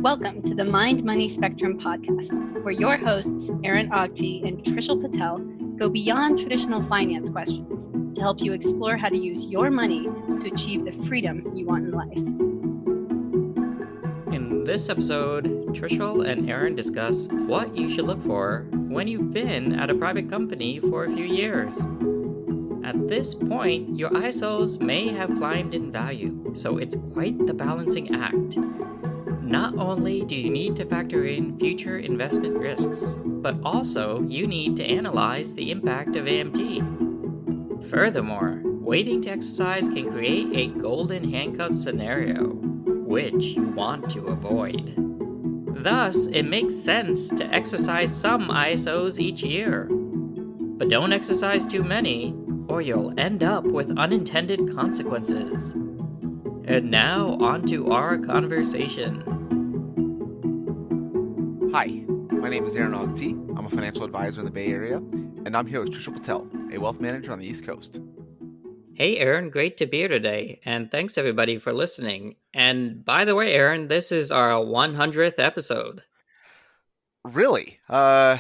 Welcome to the Mind Money Spectrum podcast, where your hosts, Aaron Agti and Trishul Patel, go beyond traditional finance questions to help you explore how to use your money to achieve the freedom you want in life. In this episode, Trishul and Aaron discuss what you should look for when you've been at a private company for a few years. At this point, your ISOs may have climbed in value, so it's quite the balancing act. Not only do you need to factor in future investment risks, but also you need to analyze the impact of AMT. Furthermore, waiting to exercise can create a golden handcuff scenario, which you want to avoid. Thus, it makes sense to exercise some ISOs each year. But don't exercise too many, or you'll end up with unintended consequences. And now, on to our conversation. Hi, my name is Aaron Agti. I'm a financial advisor in the Bay Area, and I'm here with Trishul Patel, a wealth manager on the East Coast. Hey, Aaron, great to be here today, and thanks everybody for listening. And by the way, Aaron, this is our 100th episode. Really? So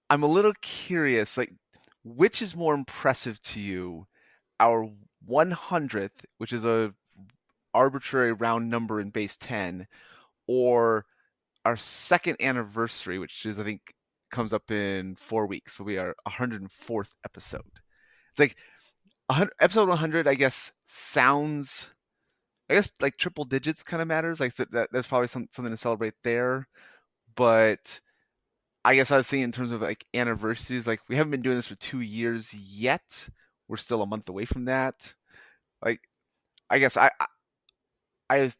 I'm a little curious, which is more impressive to you, our 100th, which is a arbitrary round number in base 10, or our second anniversary, which is, I think, comes up in 4 weeks. So we are 104th episode. It's like episode 100, I guess, sounds, like triple digits kind of matters. Like, so that's probably something to celebrate there. But I guess I was thinking in terms of like anniversaries, like we haven't been doing this for 2 years yet. We're still a month away from that. Like, I guess I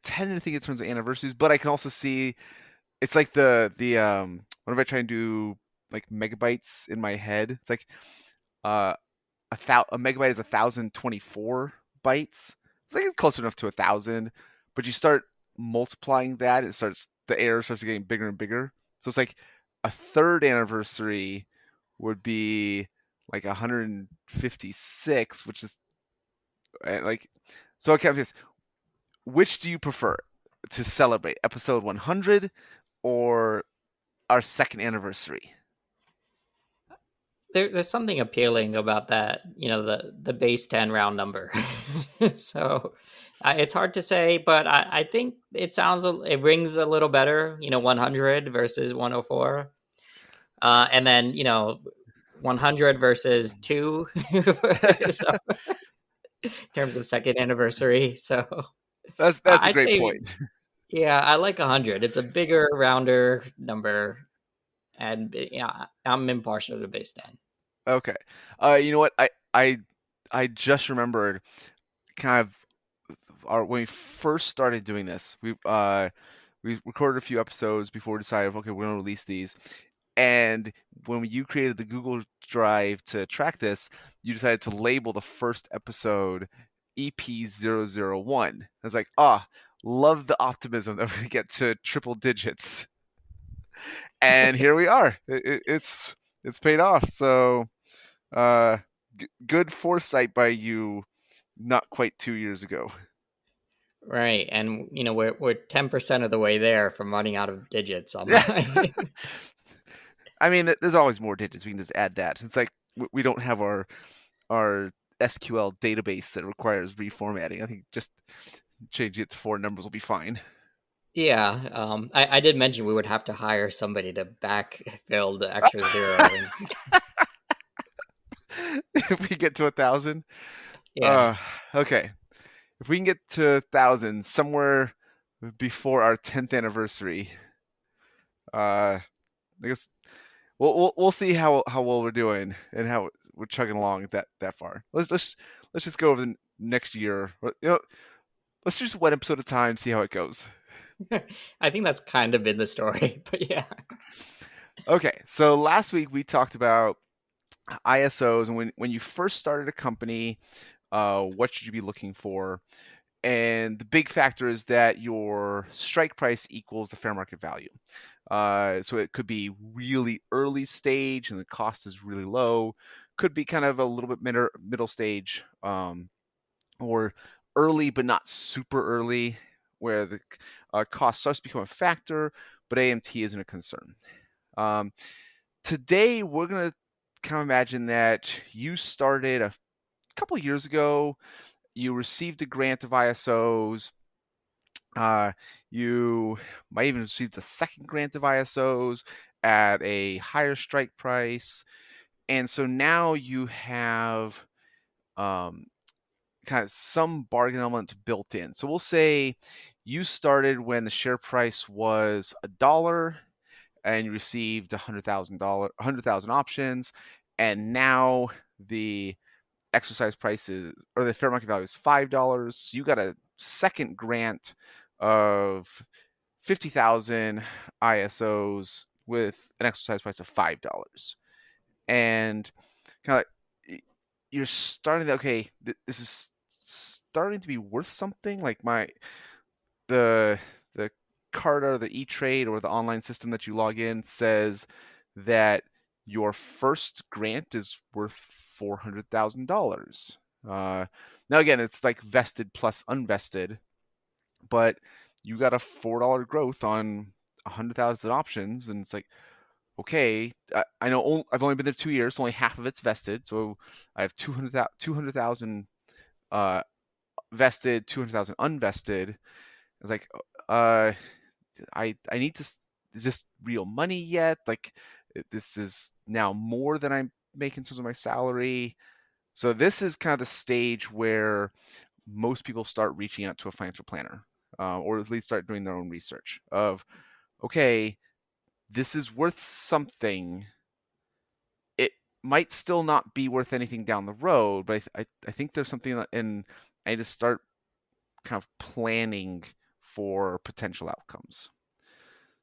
tend to think in terms of anniversaries, but I can also see it's like the whenever I try and do like megabytes in my head, it's like a megabyte is 1,024 bytes. It's like close enough to 1,000, but you start multiplying that, the error starts getting bigger and bigger. So it's like a third anniversary would be like 156, which is like, so okay, which do you prefer to celebrate, episode 100 or our second anniversary? There's something appealing about that, the base 10 round number. So it's hard to say, but I think it rings a little better, 100 versus 104. And then, 100 versus 2 so, in terms of second anniversary. So that's a great point. Yeah, I like 100. It's a bigger, rounder number. And yeah, I'm impartial to base 10. Okay. You know what? I just remembered kind of when we first started doing this, we recorded a few episodes before we decided, okay, we're going to release these. And when you created the Google Drive to track this, you decided to label the first episode EP001. I was like, love the optimism that we're going to get to triple digits. And here we are. It's paid off. So good foresight by you not quite 2 years ago. Right. And, we're 10% of the way there from running out of digits on mine. I mean, there's always more digits. We can just add that. It's like we don't have our SQL database that requires reformatting. I think just changing it to 4 numbers will be fine. Yeah. I did mention we would have to hire somebody to backfill the extra zero. If we get to 1,000? Yeah. Okay. If we can get to 1,000 somewhere before our 10th anniversary, I guess we'll see how well we're doing and how we're chugging along that far. Let's just go over the next year. Let's just one episode at a time, see how it goes. I think that's kind of been the story, but yeah. Okay, so last week we talked about ISOs and when you first started a company, what should you be looking for? And the big factor is that your strike price equals the fair market value. So it could be really early stage and the cost is really low. Could be kind of a little bit middle stage, or early but not super early, where the cost starts to become a factor, but AMT isn't a concern. Today, we're going to kind of imagine that you started a couple years ago, you received a grant of ISOs, you might even receive a second grant of ISOs at a higher strike price. And so now you have kind of some bargain element built in. So we'll say you started when the share price was $1 and you received $100,000 options, and now the exercise price is, or the fair market value is $5. So you got a second grant of 50,000 ISOs with an exercise price of $5. And kind of you're starting to, okay, this is starting to be worth something. Like the card or the E-Trade or the online system that you log in says that your first grant is worth $400,000. Now again, it's like vested plus unvested, but you got a $4 growth on 100,000 options, and it's like, okay, I know I've only been there 2 years, so only half of it's vested, so I have 200,000 vested, 200,000 unvested. It's like, I need to. Is this real money yet? Like, this is now more than I'm making in terms of my salary. So this is kind of the stage where most people start reaching out to a financial planner, or at least start doing their own research of, okay, this is worth something. It might still not be worth anything down the road, but I think there's something, and I need to start kind of planning for potential outcomes.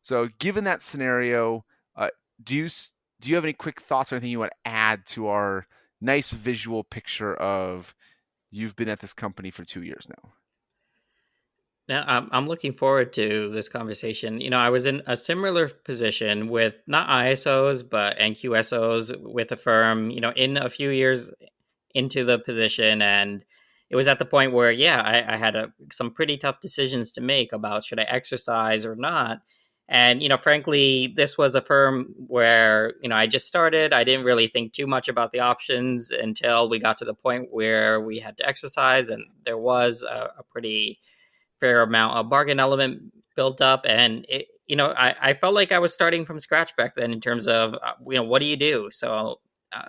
So given that scenario, do you have any quick thoughts or anything you want to add to our nice visual picture of you've been at this company for 2 years now? Now, I'm looking forward to this conversation. I was in a similar position with not ISOs, but NQSOs with a firm, in a few years into the position. And it was at the point where, I had some pretty tough decisions to make about should I exercise or not. And, frankly, this was a firm where, I just started. I didn't really think too much about the options until we got to the point where we had to exercise. And there was a pretty fair amount of bargain element built up. And, I felt like I was starting from scratch back then in terms of, what do you do? So,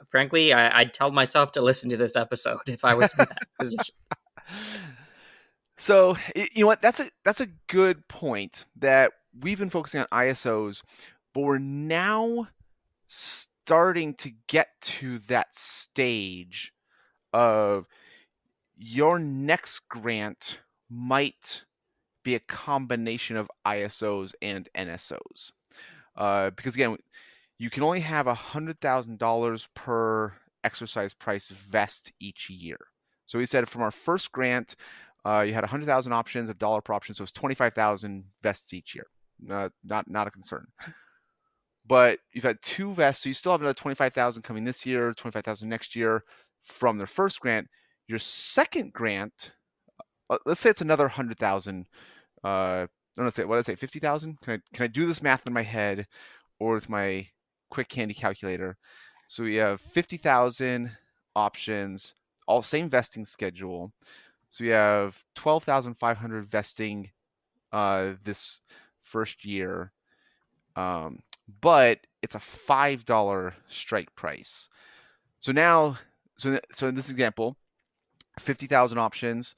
frankly, I'd tell myself to listen to this episode if I was in that position. So, you know what? That's a good point, that we've been focusing on ISOs, but we're now starting to get to that stage of your next grant might be a combination of ISOs and NSOs. Because again, you can only have $100,000 per exercise price vest each year. So we said from our first grant, you had 100,000 options, $1 per option, so it's 25,000 vests each year. Not a concern. But you've had 2 vests, so you still have another 25,000 coming this year, 25,000 next year from their first grant. Your second grant, let's say it's another 100,000. What did I say? 50,000? Can I do this math in my head or with my quick handy calculator? So we have 50,000 options, all same vesting schedule. So we have 12,500 vesting this first year, but it's a $5 strike price. So now, so in this example, 50,000 options.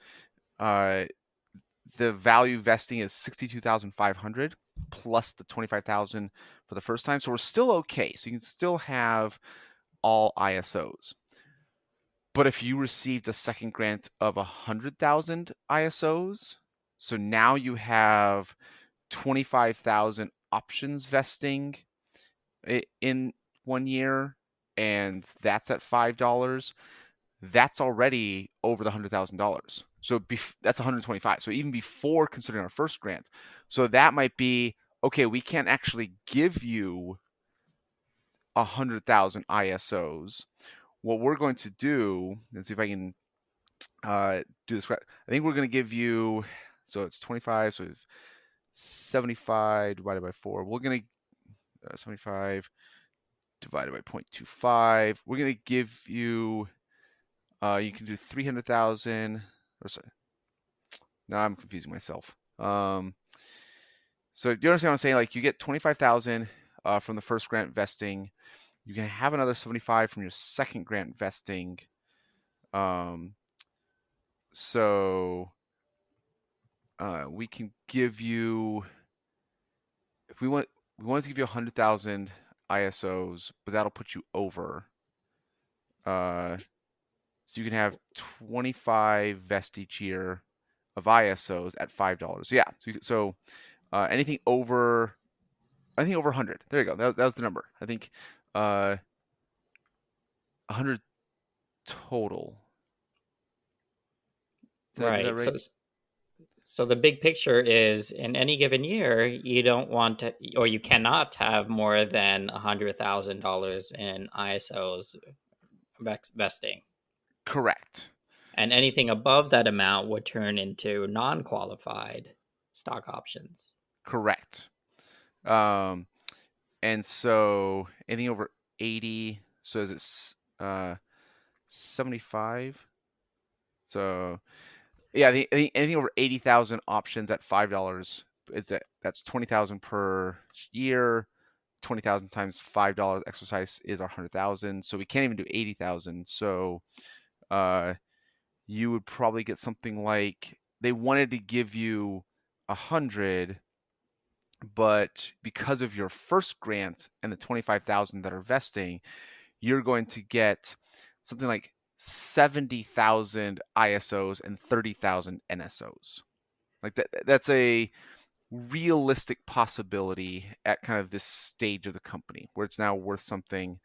The value vesting is 62,500 plus the 25,000 for the first time. So we're still okay. So you can still have all ISOs. But if you received a second grant of 100,000 ISOs, so now you have 25,000 options vesting in 1 year, and that's at $5. That's already over the $100,000. So that's 125. So even before considering our first grant. So that might be, okay, we can't actually give you 100,000 ISOs. What we're going to do, let's see if I can do this right. I think we're going to give you So it's 25. So 75 divided by 4. We're going to 75 divided by 0.25. We're going to give you, you can do 300,000. Or sorry. Now I'm confusing myself. So you understand what I'm saying? Like you get 25,000 from the first grant vesting. You can have another 75 from your second grant vesting. So we can give you, if we want to give you 100,000 ISOs, but that'll put you over. So you can have 25 vest each year of ISOs at $5. So yeah, so anything over 100. There you go. That was the number. I think 100 total. Is that right? So the big picture is in any given year, you don't want to, or you cannot have more than $100,000 in ISOs vesting. Correct. And anything above that amount would turn into non-qualified stock options. Correct. And so anything over 80, so is it 75? So yeah, anything over 80,000 options at $5 that's 20,000 per year. 20,000 times $5 exercise is 100,000. So we can't even do 80,000. So you would probably get something like, they wanted to give you 100, but because of your first grant and the 25,000 that are vesting, you're going to get something like 70,000 ISOs and 30,000 NSOs. Like that's a realistic possibility at kind of this stage of the company where it's now worth something,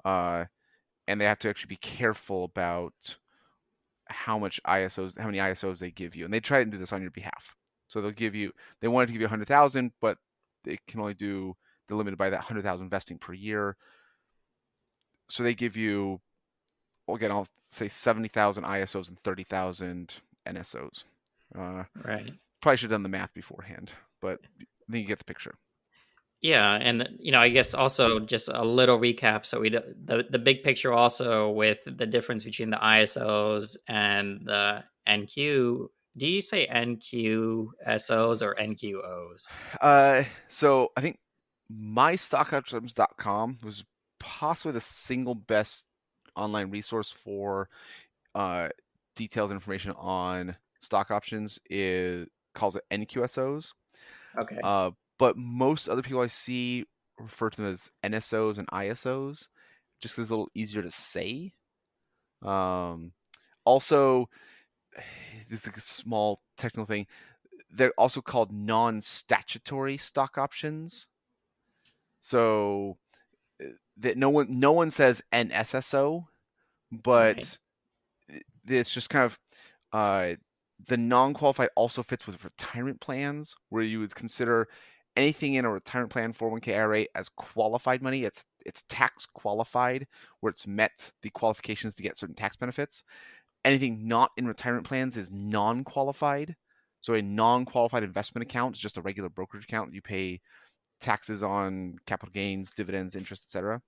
and they have to actually be careful about how many ISOs they give you, and they try and do this on your behalf. So they wanted to give you 100,000, but they can only they're limited by that 100,000 vesting per year. So they give you, well, again, I'll say 70,000 ISOs and 30,000 NSOs. Right. Probably should have done the math beforehand, but I think you get the picture. Yeah, and I guess also just a little recap. So the big picture also with the difference between the ISOs and the NQ. Do you say NQSOs or NQOs? So I think mystockoptions.com was possibly the single best online resource for details and information on stock options. Calls it NQSOs. Okay. But most other people I see refer to them as NSOs and ISOs, just because it's a little easier to say. Also, this is like a small technical thing. They're also called non-statutory stock options. So that no one says NSSO, but Right. it's just kind of the non-qualified also fits with retirement plans, where you would consider anything in a retirement plan 401k IRA as qualified money. It's tax qualified, where it's met the qualifications to get certain tax benefits. Anything not in retirement plans is non-qualified. So a non-qualified investment account is just a regular brokerage account. You pay taxes on capital gains, dividends, interest, etc.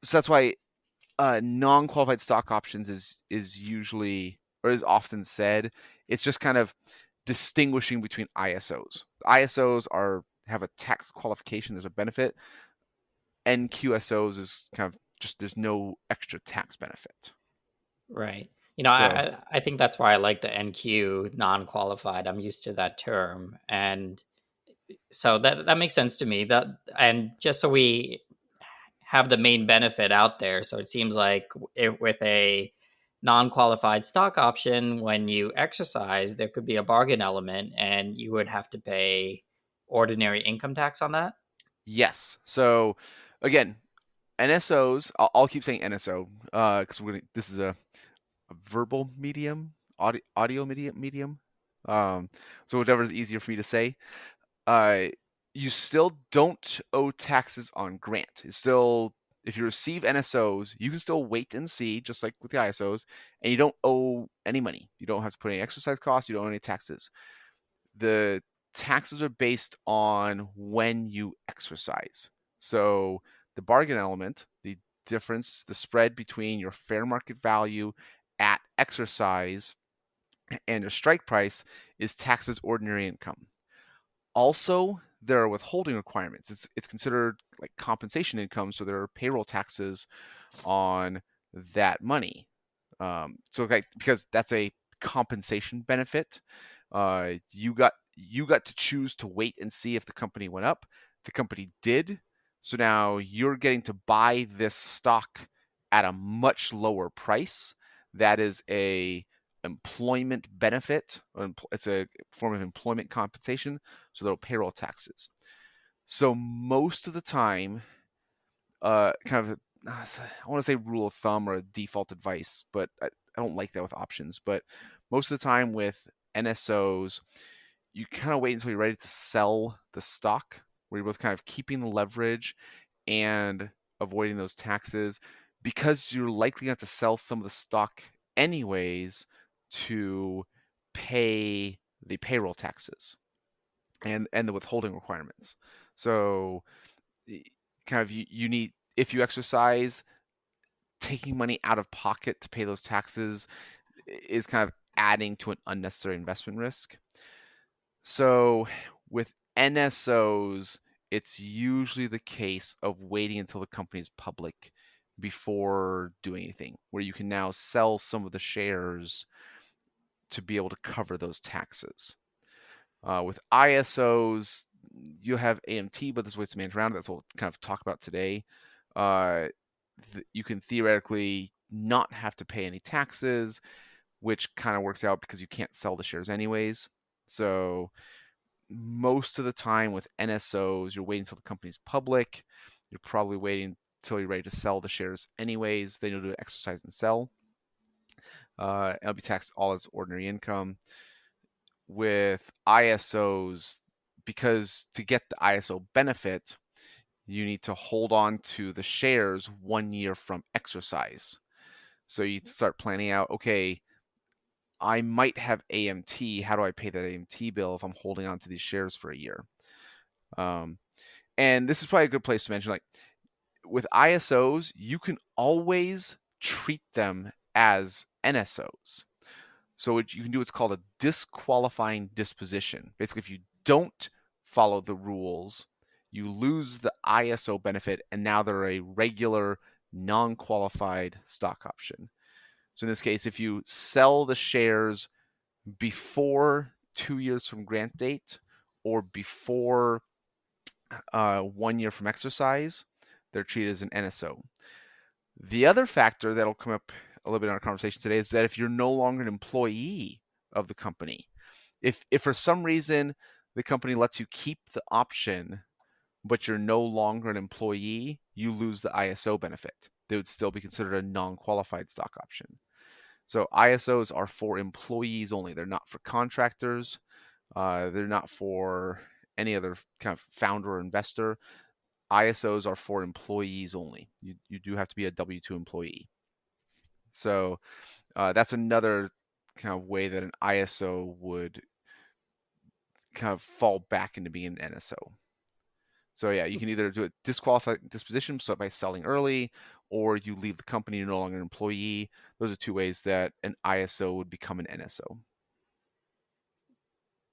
So that's why non-qualified stock options is usually, or is often said, it's just kind of distinguishing between ISOs. ISOs have a tax qualification, there's a benefit. NQSOs is kind of just, there's no extra tax benefit. Right. I think that's why I like the NQ, non-qualified. I'm used to that term, and so that makes sense to me. And just so we have the main benefit out there, so it seems like with a non-qualified stock option, when you exercise, there could be a bargain element, and you would have to pay ordinary income tax on that. Yes. So again, NSOs, I'll keep saying NSO because this is a verbal medium, audio medium. So whatever is easier for me to say. You still don't owe taxes on grant. It's still, if you receive NSOs, you can still wait and see, just like with the ISOs, and you don't owe any money. You don't have to put any exercise costs. You don't owe any taxes. the taxes are based on when you exercise. So the bargain element, the difference, the spread between your fair market value at exercise and your strike price, is taxed as ordinary income. Also, there are withholding requirements. It's considered like compensation income, so there are payroll taxes on that money. So like, because that's a compensation benefit, you got to choose to wait and see if the company went up. The company did, so now you're getting to buy this stock at a much lower price. That is a employment benefit, or it's a form of employment compensation, so there are payroll taxes. So most of the time, kind of, I want to say rule of thumb or a default advice, but I don't like that with options. But most of the time with NSOs, you kind of wait until you're ready to sell the stock, where you're both kind of keeping the leverage and avoiding those taxes, because you're likely going to have to sell some of the stock anyways to pay the payroll taxes and the withholding requirements. So kind of you need, if you exercise, taking money out of pocket to pay those taxes is kind of adding to an unnecessary investment risk. So with NSOs, it's usually the case of waiting until the company is public before doing anything, where you can now sell some of the shares to be able to cover those taxes. With ISOs, you have AMT, but there's ways to manage around it. That's what we'll kind of talk about today. You can theoretically not have to pay any taxes, which kind of works out because you can't sell the shares anyways. So most of the time with NSOs, you're waiting until the company's public. You're probably waiting until you're ready to sell the shares anyways. Then you'll do an exercise and sell. It'll be taxed all as ordinary income. With ISOs, because to get the ISO benefit, you need to hold on to the shares 1 year from exercise. So you start planning out, okay, I might have AMT. How do I pay that AMT bill if I'm holding on to these shares for a year? And this is probably a good place to mention, like with ISOs, you can always treat them as NSOs. So what you can do what's called a disqualifying disposition. Basically, if you don't follow the rules, you lose the ISO benefit, and now they're a regular, non-qualified stock option. So in this case, if you sell the shares before 2 years from grant date or before 1 year from exercise, they're treated as an NSO. The other factor that'll come up a little bit in our conversation today is that if you're no longer an employee of the company, if for some reason the company lets you keep the option, but you're no longer an employee, you lose the ISO benefit. They would still be considered a non-qualified stock option. So ISOs are for employees only. They're not for contractors. They're not for any other kind of founder or investor. ISOs are for employees only. You do have to be a W-2 employee. So that's another kind of way that an ISO would kind of fall back into being an NSO. So yeah, you can either do a disqualified disposition, so by selling early, or you leave the company, you're no longer an employee. Those are two ways that an ISO would become an NSO.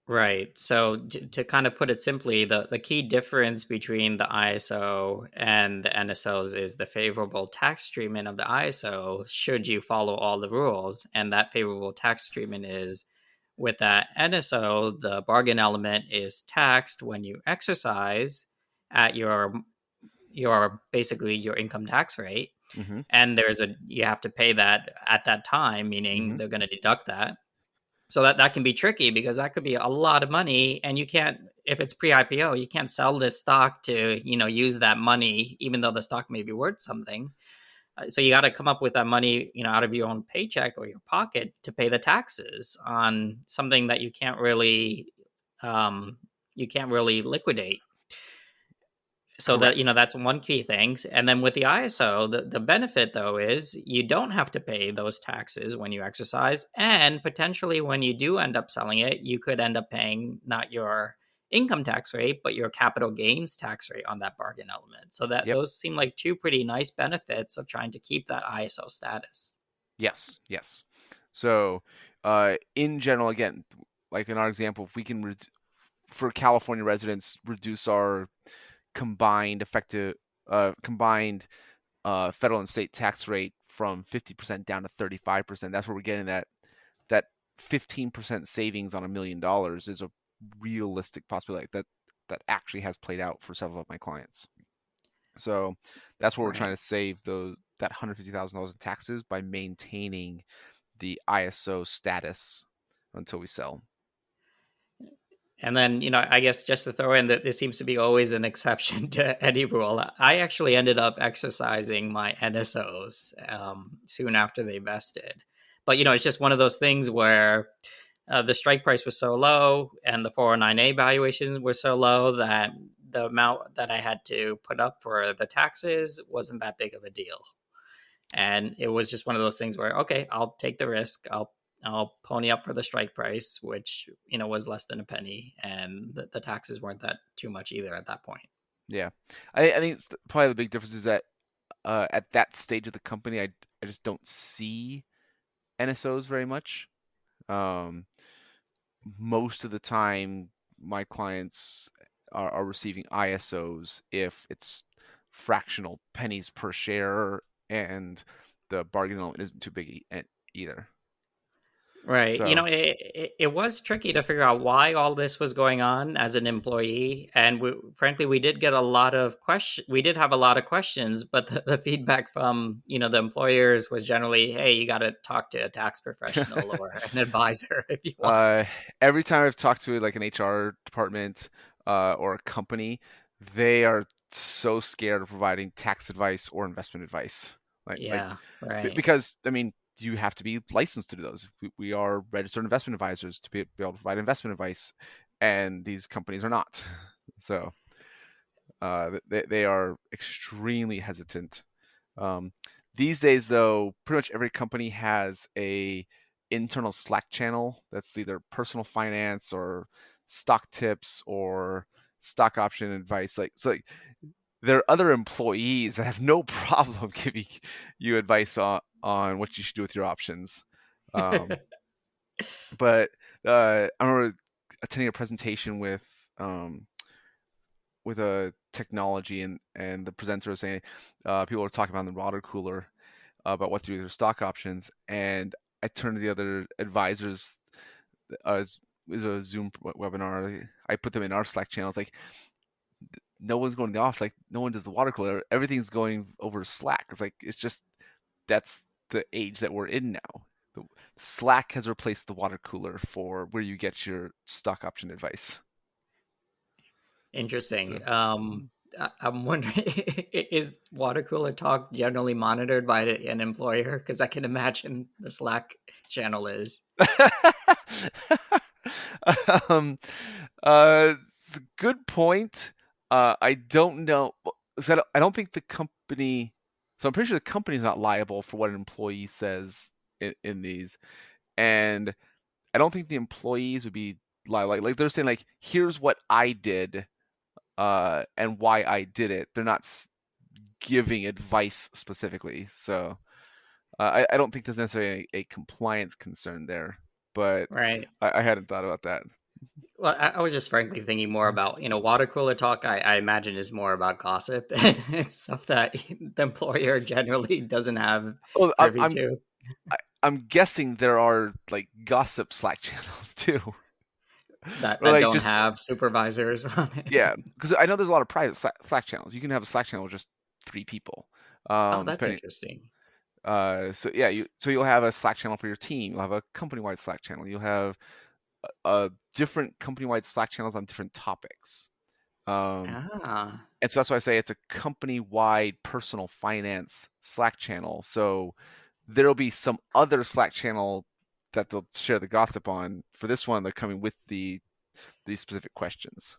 Right. So to kind of put it simply, the key difference between the ISO and the NSOs is the favorable tax treatment of the ISO should you follow all the rules. And that favorable tax treatment is with that NSO, the bargain element is taxed when you exercise at your basically your income tax rate. Mm-hmm. And you have to pay that at that time, meaning they're going to deduct that. So that can be tricky because that could be a lot of money, and you can't, if it's pre-IPO, you can't sell this stock to use that money, even though the stock may be worth something. So you got to come up with that money, out of your own paycheck or your pocket to pay the taxes on something that you can't really liquidate. So that, Correct. that's one key thing. And then with the ISO, the benefit though is you don't have to pay those taxes when you exercise. And potentially when you do end up selling it, you could end up paying not your income tax rate, but your capital gains tax rate on that bargain element. So that Yep. those seem like two pretty nice benefits of trying to keep that ISO status. Yes. Yes. So, in general, again, like in our example, if we can, for California residents, reduce our combined effective, combined federal and state tax rate from 50% down to 35%. That's where we're getting that 15% savings on $1 million is a realistic possibility that actually has played out for several of my clients. So that's where we're Right. trying to save that $150,000 in taxes by maintaining the ISO status until we sell. And then, I guess just to throw in that there seems to be always an exception to any rule. I actually ended up exercising my NSOs soon after they vested. But, it's just one of those things where the strike price was so low and the 409A valuations were so low that the amount that I had to put up for the taxes wasn't that big of a deal. And it was just one of those things where, okay, I'll take the risk. I'll pony up for the strike price, which was less than a penny, and the taxes weren't that too much either at that point. Yeah, I think probably the big difference is that at that stage of the company, I just don't see NSOs very much. Most of the time, my clients are receiving ISOs if it's fractional pennies per share and the bargain element isn't too big either. Right. So, It was tricky to figure out why all this was going on as an employee. And frankly, we did get a lot of questions. We did have a lot of questions, but the feedback from, the employers was generally, hey, you got to talk to a tax professional or an advisor if you want. every time I've talked to like an HR department or a company, they are so scared of providing tax advice or investment advice. Like Yeah, right. because I mean, you have to be licensed to do those. We are registered investment advisors to be able to provide investment advice, and these companies are not. So they are extremely hesitant. Um, these days, though, pretty much every company has a internal Slack channel that's either personal finance or stock tips or stock option advice. Like there are other employees that have no problem giving you advice on what you should do with your options. But I remember attending a presentation um, with a technology and the presenter was saying people were talking about the water cooler about what to do with their stock options, and I turned to the other advisors. It was a Zoom webinar. I put them in our Slack channels. Like no one's going to the office. Like no one does the water cooler. Everything's going over Slack. It's just that's the age that we're in now. Slack has replaced the water cooler for where you get your stock option advice. Interesting. So. I'm wondering, is water cooler talk generally monitored by an employer? Because I can imagine the Slack channel is. um, good point. I don't know. So I don't think the company. So I'm pretty sure the company's not liable for what an employee says in these, and I don't think the employees would be liable. Like they're saying, like, here's what I did, and why I did it. They're not giving advice specifically. So I don't think there's necessarily a compliance concern there, but Right. I hadn't thought about that. Well, I was just frankly thinking more about, water cooler talk. I imagine is more about gossip and stuff that the employer generally doesn't have Well, privy to. I'm guessing there are like gossip Slack channels too, That or that like don't just have supervisors on it. yeah, because I know there's a lot of private Slack channels. You can have a Slack channel with just 3 people, Oh, that's depending. interesting. So yeah, you'll have a Slack channel for your team. You'll have a company-wide Slack channel. You'll have different company-wide Slack channels on different topics. Ah, And so that's why I say it's a company-wide personal finance Slack channel. So there'll be some other Slack channel that they'll share the gossip on. For this one, they're coming with these specific questions.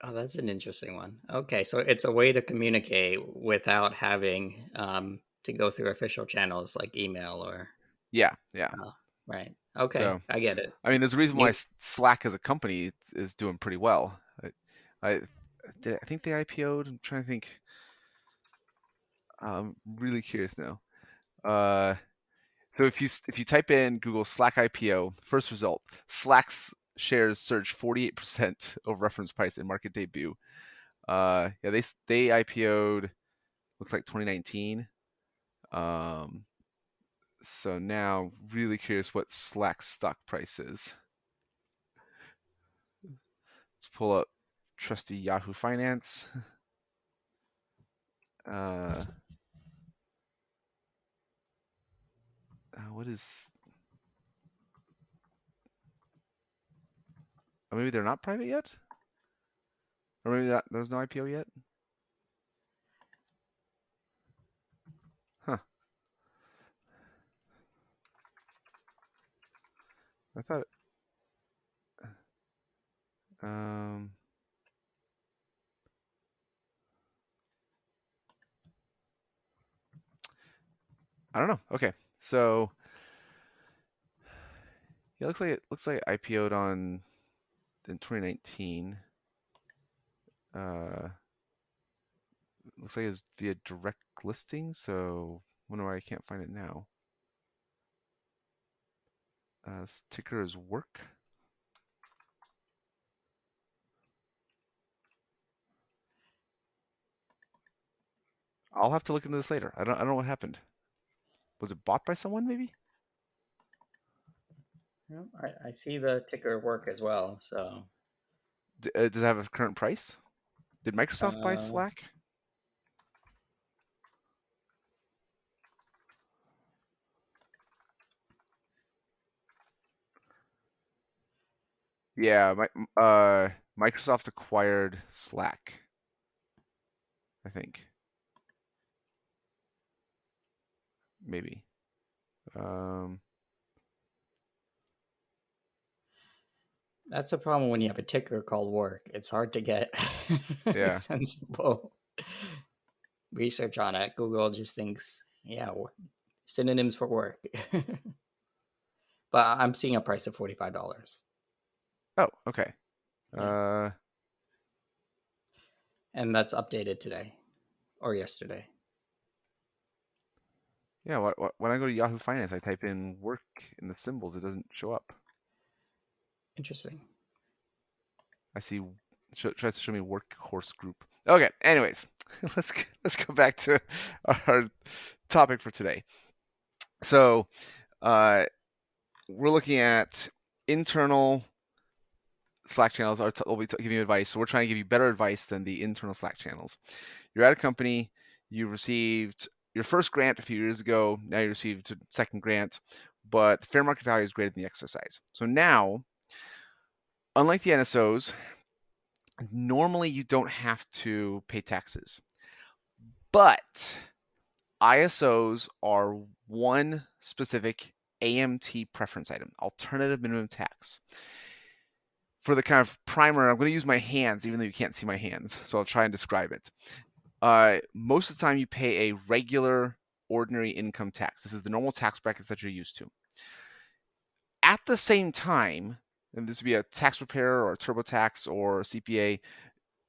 Oh, that's an interesting one. Okay, so it's a way to communicate without having to go through official channels like email or. Yeah, yeah. Right. Okay, So, I get it. I mean, there's a reason why Maybe, Slack as a company is doing pretty well. I, I think they IPO'd. I'm trying to think. I'm really curious now. Uh, so if you type in Google Slack IPO, first result, Slack's shares surged 48% over reference price in market debut. Yeah, they IPO'd, looks like 2019. So now really curious what Slack's stock price is. Let's pull up trusty Yahoo Finance. What is? Oh, maybe they're not private yet, or maybe there's no IPO yet. Huh? I thought. Um, I don't know. Okay, so yeah, it looks like IPO'd in 2019. Looks like it's via direct listing. So wonder why I can't find it now. Ticker is work. I'll have to look into this later. I don't know what happened. Was it bought by someone maybe? I see the ticker work as well. So, Does it have a current price? Did Microsoft buy uh, Slack? Yeah, Microsoft acquired Slack, I think. Maybe. Um, that's a problem when you have a ticker called work. It's hard to get yeah. sensible research on it. Google just thinks, yeah, synonyms for work. But I'm seeing a price of $45. Oh, okay. Yeah. And that's updated today or yesterday. Yeah, when I go to Yahoo Finance, I type in work in the symbols, it doesn't show up. Interesting. I see tries to show me workhorse group. Okay, anyways, let's go back to our topic for today. So, we're looking at internal Slack channels. We'll be giving you advice. So we're trying to give you better advice than the internal Slack channels. You're at a company, you received your first grant a few years ago. Now you received a second grant, but the fair market value is greater than the exercise. So now, unlike the NSOs, normally you don't have to pay taxes, but ISOs are one specific AMT preference item, alternative minimum tax. For the kind of primer, I'm going to use my hands, even though you can't see my hands, so I'll try and describe it. Most of the time, you pay a regular ordinary income tax. This is the normal tax brackets that you're used to. At the same time, and this would be a tax preparer or a TurboTax or a CPA,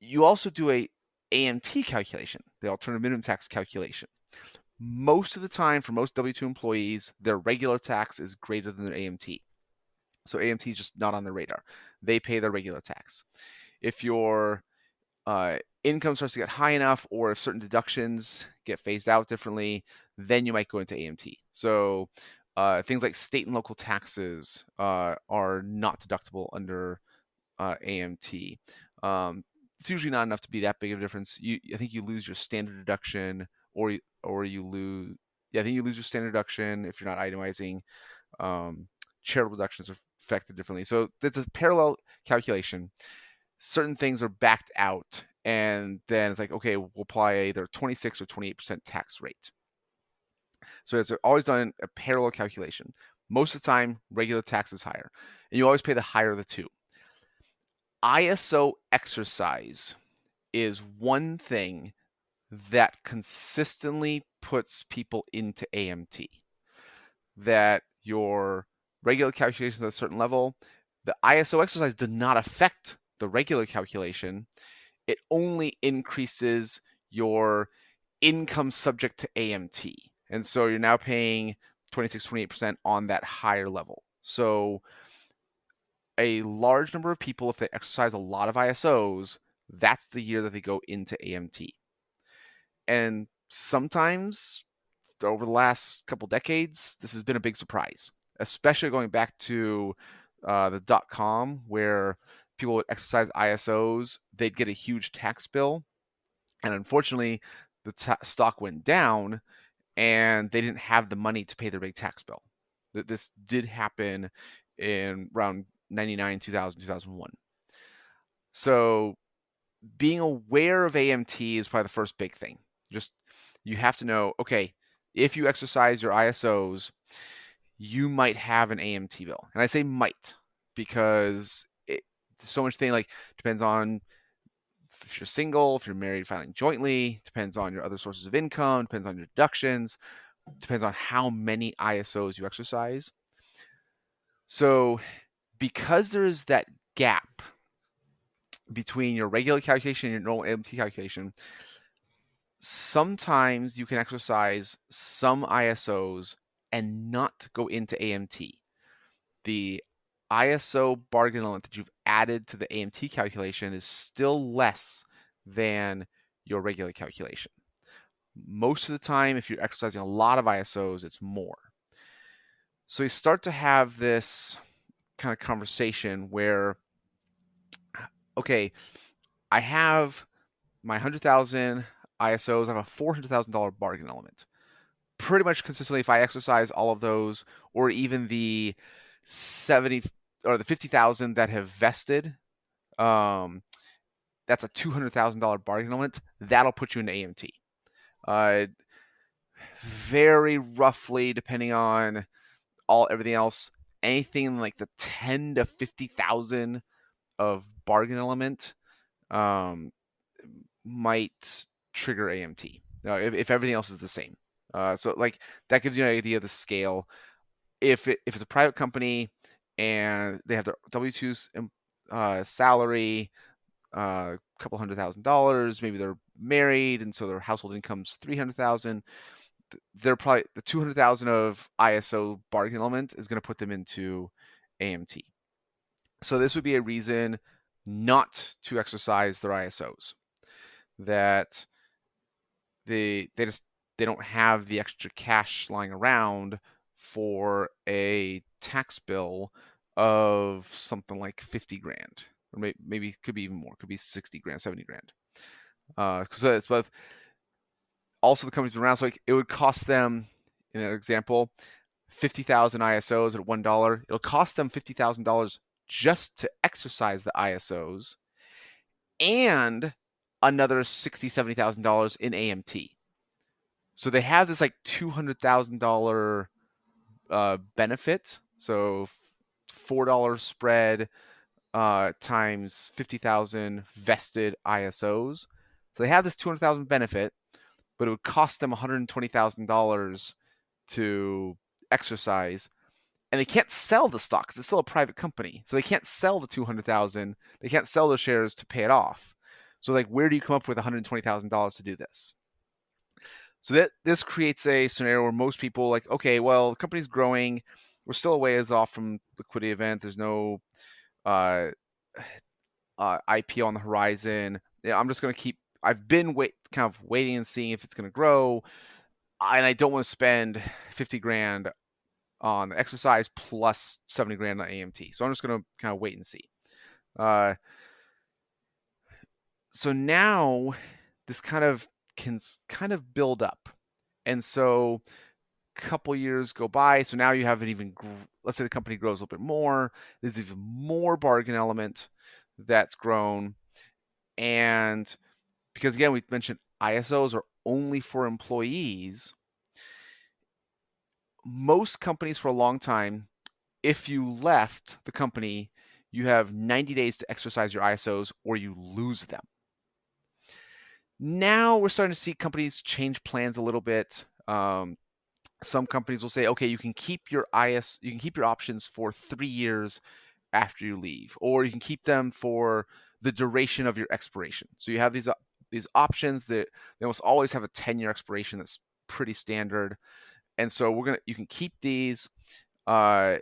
you also do a AMT calculation, the alternative minimum tax calculation. Most of the time, for most W-2 employees, their regular tax is greater than their AMT. So AMT is just not on their radar. They pay their regular tax. If your income starts to get high enough, or if certain deductions get phased out differently, then you might go into AMT. So things like state and local taxes are not deductible under AMT. It's usually not enough to be that big of a difference. I think you lose your standard deduction, or you lose. Yeah, I think you lose your standard deduction if you're not itemizing. Charitable deductions are affected differently. So it's a parallel calculation. Certain things are backed out, and then it's like, okay, we'll apply either 26 or 28% tax rate. So it's always done a parallel calculation. Most of the time, regular tax is higher, and you always pay the higher of the two. ISO exercise is one thing that consistently puts people into AMT. That your regular calculation at a certain level, the ISO exercise does not affect the regular calculation. It only increases your income subject to AMT. And so you're now paying 26, 28% on that higher level. So a large number of people, if they exercise a lot of ISOs, that's the year that they go into AMT. And sometimes over the last couple decades, this has been a big surprise, especially going back to the .com, where people would exercise ISOs, they'd get a huge tax bill. And unfortunately, the stock went down and they didn't have the money to pay their big tax bill. This did happen in around 99, 2000, 2001. So being aware of AMT is probably the first big thing. Just you have to know, okay, if you exercise your ISOs, you might have an AMT bill. And I say might because so much thing like depends on if you're single, if you're married, filing jointly, depends on your other sources of income, depends on your deductions, depends on how many ISOs you exercise. So because there is that gap between your regular calculation and your normal AMT calculation, sometimes you can exercise some ISOs and not go into AMT. The ISO bargain element that you've added to the AMT calculation is still less than your regular calculation. Most of the time, if you're exercising a lot of ISOs, it's more. So you start to have this kind of conversation where, okay, I have my 100,000 ISOs, I have a $400,000 bargain element. Pretty much consistently, if I exercise all of those, or even the 70 or the 50,000 that have vested, that's a $200,000 bargain element. That'll put you into AMT. Very roughly, depending on everything else, anything like the 10 to 50,000 of bargain element might trigger AMT if everything else is the same. So like that gives you an idea of the scale. If it's a private company and they have their W-2 salary, a couple $100,000, maybe they're married and so their household income's $300,000, they're probably the $200,000 of ISO bargain element is going to put them into AMT. So this would be a reason not to exercise their ISOs. That they don't have the extra cash lying around for a tax bill of something like 50 grand, or maybe it could be even more, it could be 60 grand, 70 grand. Because it's both. Also, the company's been around, so like it would cost them, in an example, 50,000 ISOs at $1. It'll cost them $50,000 just to exercise the ISOs, and another $60,000, $70,000 in AMT. So they have this like $200,000 benefit. So $4 spread times 50,000 vested ISOs. So they have this 200,000 benefit, but it would cost them $120,000 to exercise. And they can't sell the stock because it's still a private company. So they can't sell the 200,000. They can't sell their shares to pay it off. So like, where do you come up with $120,000 to do this? So this creates a scenario where most people like, okay, well, the company's growing. We're still a ways off from liquidity event. There's no IPO on the horizon. I'm just going to keep. I've been kind of waiting and seeing if it's going to grow, and I don't want to spend 50 grand on the exercise plus 70 grand on AMT. So I'm just going to kind of wait and see. So now this kind of can kind of build up. And so a couple years go by. So now you have an even, let's say the company grows a little bit more. There's even more bargain element that's grown. And because again, we mentioned ISOs are only for employees. Most companies for a long time, if you left the company, you have 90 days to exercise your ISOs or you lose them. Now we're starting to see companies change plans a little bit. Some companies will say, okay, you can keep your options for 3 years after you leave, or you can keep them for the duration of your expiration. So you have these options that they almost always have a 10-year expiration. That's pretty standard. And so you can keep these for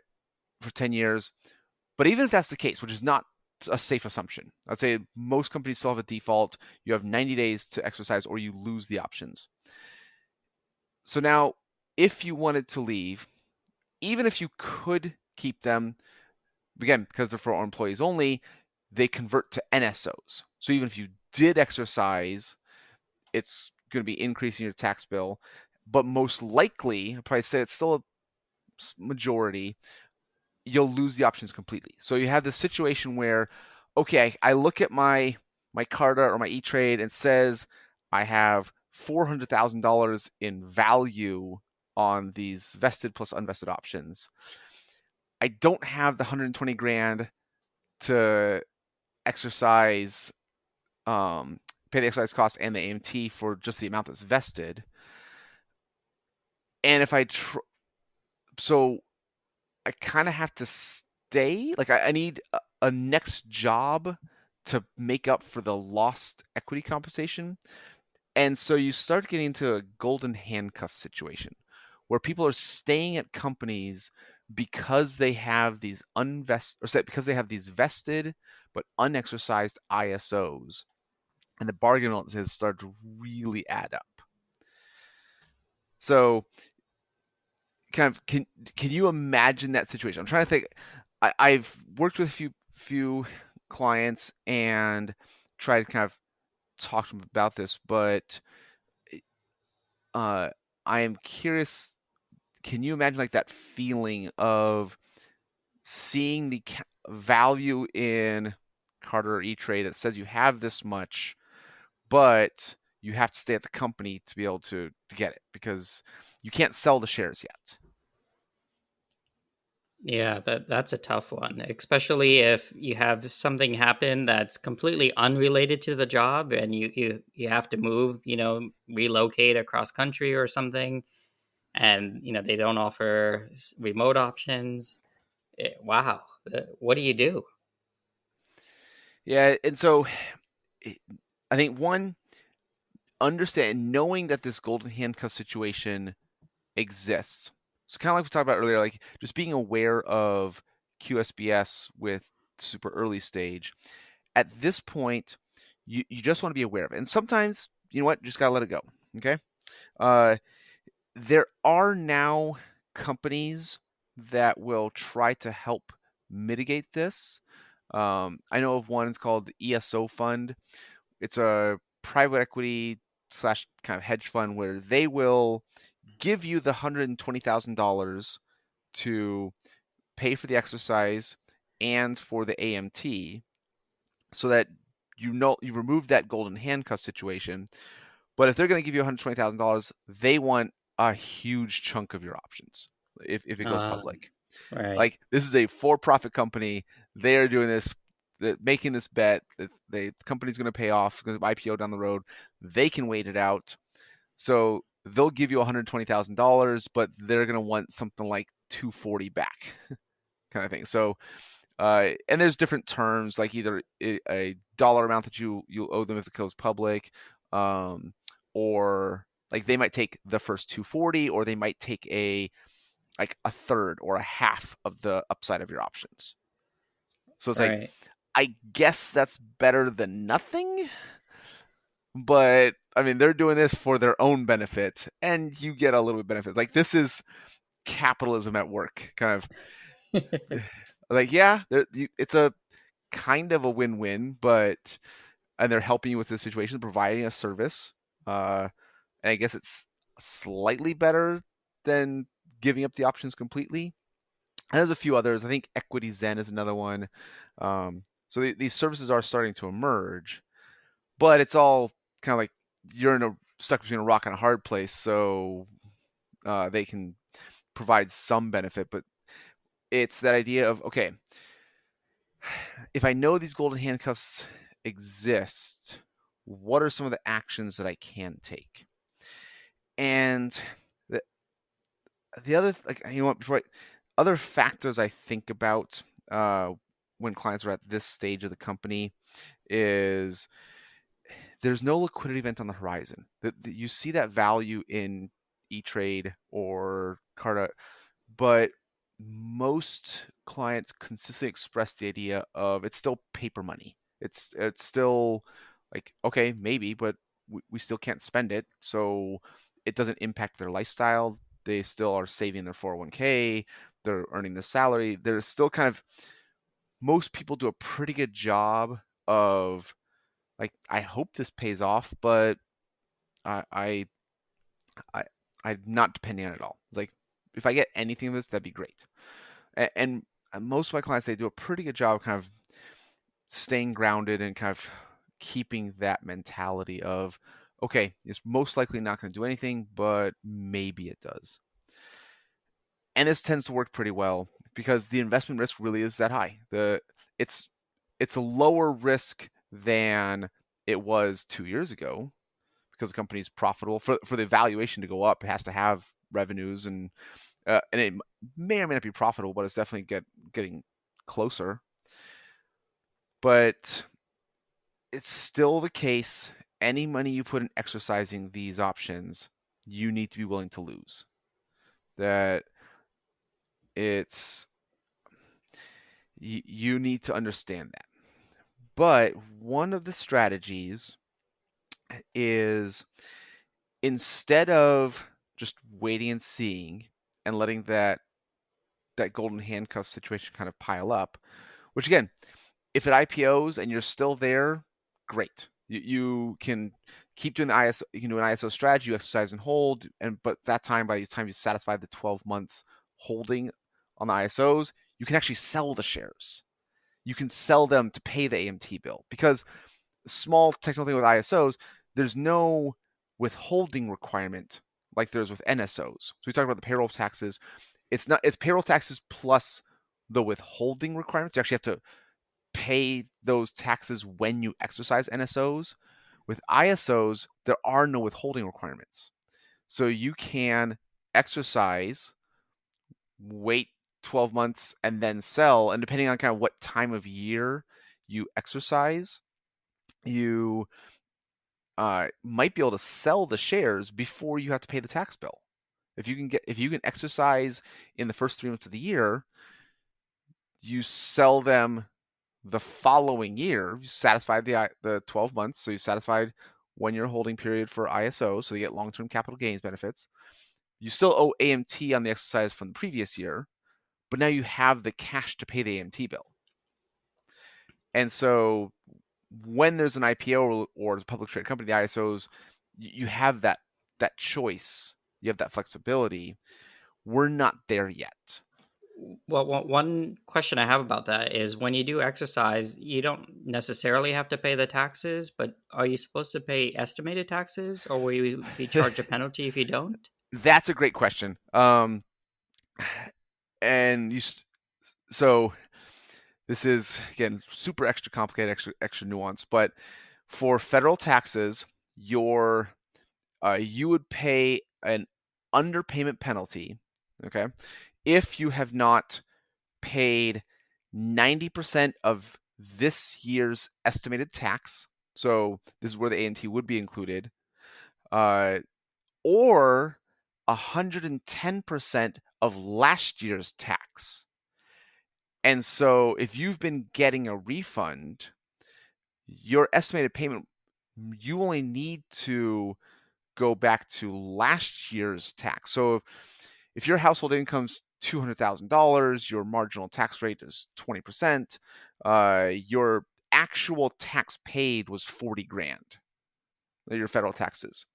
10 years. But even if that's the case, which is not a safe assumption, I'd say most companies still have a default. You have 90 days to exercise or you lose the options. So now, if you wanted to leave, even if you could keep them, again, because they're for our employees only, they convert to NSOs. So even if you did exercise, it's going to be increasing your tax bill. But most likely, I'd probably say it's still a majority, you'll lose the options completely. So you have this situation where, okay, I look at my Carta or my E-Trade and says I have $400,000 in value on these vested plus unvested options. I don't have the 120 grand to exercise, pay the exercise cost and the AMT for just the amount that's vested. And if so I kind of have to stay. Like I need a next job to make up for the lost equity compensation. And so you start getting into a golden handcuff situation where people are staying at companies because they have these because they have these vested but unexercised ISOs. And the bargain has started to really add up. So kind of can you imagine that situation? I'm trying to think. I've worked with a few clients and tried to kind of talk to them about this, but I am curious. Can you imagine like that feeling of seeing the value in Carter or E-Trade that says you have this much, but you have to stay at the company to be able to get it because you can't sell the shares yet? Yeah, that's a tough one, especially if you have something happen that's completely unrelated to the job and you have to move, relocate across country or something, and they don't offer remote options. Wow, what do you do? Yeah, and so I think one, knowing that this golden handcuff situation exists. So kind of like we talked about earlier, like just being aware of QSBS with super early stage. At this point, you just want to be aware of it. And sometimes, you know what, just gotta let it go. Okay. There are now companies that will try to help mitigate this. I know of one, it's called the ESO Fund. It's a private equity / kind of hedge fund where they will give you the $120,000 to pay for the exercise and for the AMT, so that you remove that golden handcuff situation. But if they're going to give you $120,000, they want a huge chunk of your options if it goes public. Right. Like this is a for-profit company. They are doing this, making this bet that the company's going to pay off, going to IPO down the road. They can wait it out. So they'll give you $120,000, but they're going to want something like $240 back, kind of thing. So, and there's different terms, like either a dollar amount that you'll owe them if it goes public, or like they might take the first 240, or they might take a third or a half of the upside of your options. So it's right. like, I guess that's better than nothing. But I mean, they're doing this for their own benefit, and you get a little bit of benefit. Like this is capitalism at work, kind of. Like, yeah, it's a kind of a win-win, and they're helping you with this situation, providing a service. And I guess it's slightly better than giving up the options completely. And there's a few others. I think Equity Zen is another one. So these services are starting to emerge, but it's all kind of like you're stuck between a rock and a hard place. So they can provide some benefit, but it's that idea of, okay, if I know these golden handcuffs exist, what are some of the actions that I can take? And the other, other factors I think about when clients are at this stage of the company is there's no liquidity event on the horizon. You see that value in E-Trade or Carta, but most clients consistently express the idea of it's still paper money. It's still like, okay, maybe, but we still can't spend it, so it doesn't impact their lifestyle. They still are saving their 401k. They're earning their salary. They're still kind of, most people do a pretty good job of like, I hope this pays off, but I I, I I'm not depending on it at all. Like, if I get anything of this, that'd be great. And most of my clients, they do a pretty good job kind of staying grounded and kind of keeping that mentality of, okay, it's most likely not going to do anything, but maybe it does. And this tends to work pretty well because the investment risk really is that high. It's a lower risk than it was 2 years ago because the company's profitable. For the valuation to go up, it has to have revenues, and it may or may not be profitable, but it's definitely getting closer. But it's still the case. Any money you put in exercising these options, you need to be willing to lose. That it's you need to understand that. But one of the strategies is, instead of just waiting and seeing and letting that golden handcuff situation kind of pile up, which again, if it IPOs and you're still there, great. You can keep doing the ISO. You can do an ISO strategy, you exercise and hold, but that time, by the time you satisfy the 12 months holding on the ISOs, you can actually sell the shares. You can sell them to pay the AMT bill, because small technical thing with ISOs, there's no withholding requirement like there's with NSOs. So we talked about the payroll taxes. It's payroll taxes plus the withholding requirements. You actually have to pay those taxes when you exercise NSOs. With ISOs, there are no withholding requirements. So you can exercise, wait 12 months, and then sell. And depending on kind of what time of year you exercise, you might be able to sell the shares before you have to pay the tax bill. If you can exercise in the first 3 months of the year, you sell them the following year. You satisfied the 12 months, so you satisfied 1 year holding period for ISO, so you get long-term capital gains benefits. You still owe AMT on the exercise from the previous year, but now you have the cash to pay the AMT bill. And so when there's an IPO or a public traded company, the ISOs, you have that choice. You have that flexibility. We're not there yet. Well, one question I have about that is, when you do exercise, you don't necessarily have to pay the taxes, but are you supposed to pay estimated taxes, or will you be charged a penalty if you don't? That's a great question. And so this is, again, super extra complicated, extra nuance, but for federal taxes, you would pay an underpayment penalty, okay, if you have not paid 90% of this year's estimated tax. So this is where the AMT would be included, or 110% of last year's tax. And so if you've been getting a refund, your estimated payment, you only need to go back to last year's tax. So if your household income's $200,000, your marginal tax rate is 20%, your actual tax paid was 40 grand, your federal taxes.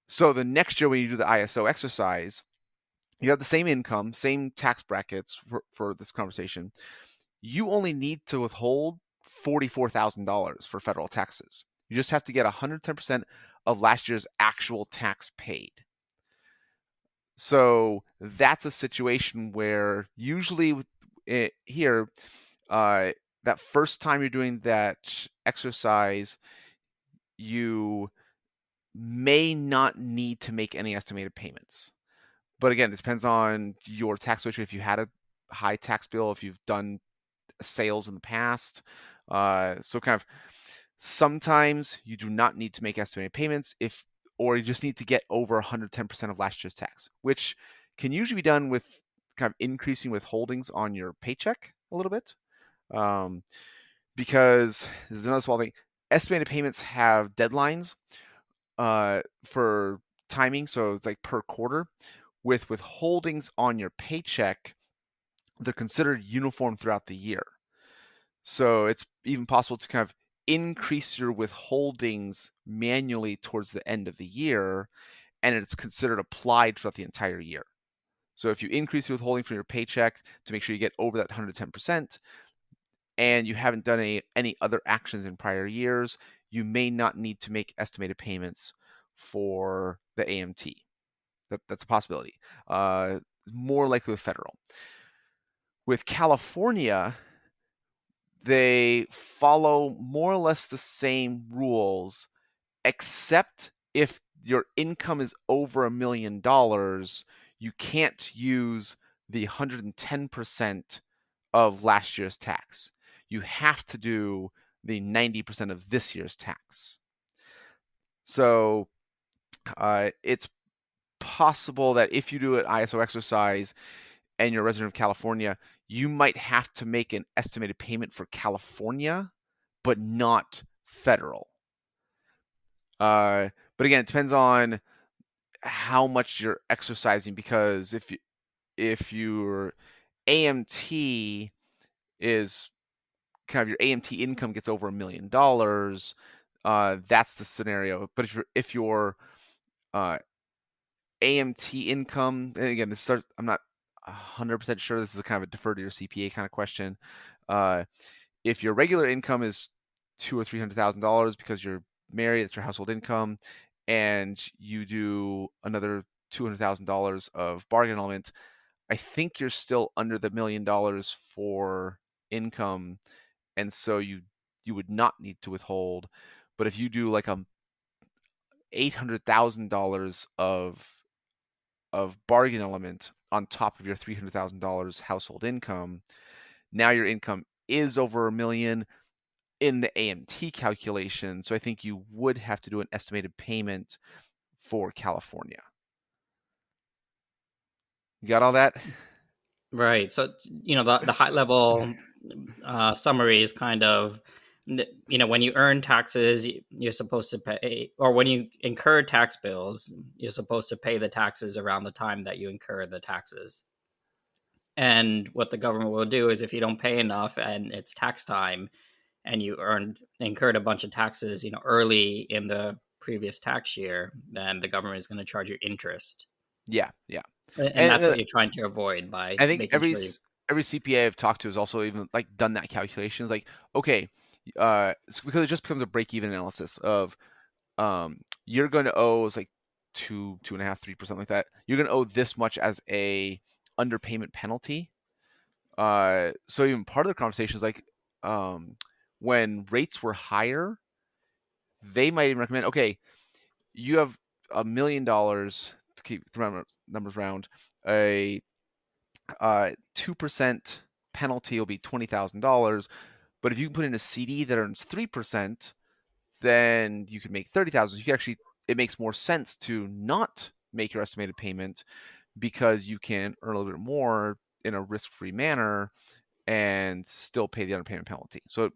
So the next year when you do the ISO exercise, you have the same income, same tax brackets for this conversation. You only need to withhold $44,000 for federal taxes. You just have to get 110% of last year's actual tax paid. So that's a situation where usually here, that first time you're doing that exercise, you may not need to make any estimated payments. But again, it depends on your tax situation. If you had a high tax bill, if you've done sales in the past. So kind of sometimes you do not need to make estimated payments or you just need to get over 110% of last year's tax, which can usually be done with kind of increasing withholdings on your paycheck a little bit. Because this is another small thing. Estimated payments have deadlines for timing, so it's like per quarter. With withholdings on your paycheck, they're considered uniform throughout the year. So it's even possible to kind of increase your withholdings manually towards the end of the year, and it's considered applied throughout the entire year. So if you increase your withholding from your paycheck to make sure you get over that 110%, and you haven't done any other actions in prior years, you may not need to make estimated payments for the AMT. That's a possibility. More likely with federal. With California, they follow more or less the same rules, except if your income is over $1 million, you can't use the 110% of last year's tax. You have to do the 90% of this year's tax. So it's possible that if you do an ISO exercise and you're a resident of California, you might have to make an estimated payment for California, but not federal. But again, it depends on how much you're exercising, because if your AMT is kind of your AMT income gets over $1 million, that's the scenario. But if your AMT income, and again, I'm not 100% sure. This is a kind of a defer to your CPA kind of question. If your regular income is $200,000 or $300,000 because you're married, that's your household income, and you do another $200,000 of bargain element, I think you're still under the $1 million for income, and so you would not need to withhold. But if you do like $800,000 of bargain element on top of your $300,000 household income, now your income is over $1 million in the AMT calculation. So I think you would have to do an estimated payment for California. You got all that? Right. So, the high level summary is kind of, when you earn taxes, you're supposed to pay, or when you incur tax bills, you're supposed to pay the taxes around the time that you incur the taxes. And what the government will do is if you don't pay enough and it's tax time and you incurred a bunch of taxes, early in the previous tax year, then the government is going to charge you interest. Yeah. And that's what you're trying to avoid by I think making every sure every CPA I've talked to has also even like done that calculation. It's like, okay, because it just becomes a break-even analysis of you're going to owe, it's like 2.5, 3%, like that. You're going to owe this much as a underpayment penalty. So even part of the conversation is like, when rates were higher, they might even recommend, okay, you have $1 million, to keep the numbers round, a 2% penalty will be $20,000. But if you can put in a CD that earns 3%, then you can make $30,000. You can actually, it makes more sense to not make your estimated payment because you can earn a little bit more in a risk-free manner and still pay the underpayment penalty. So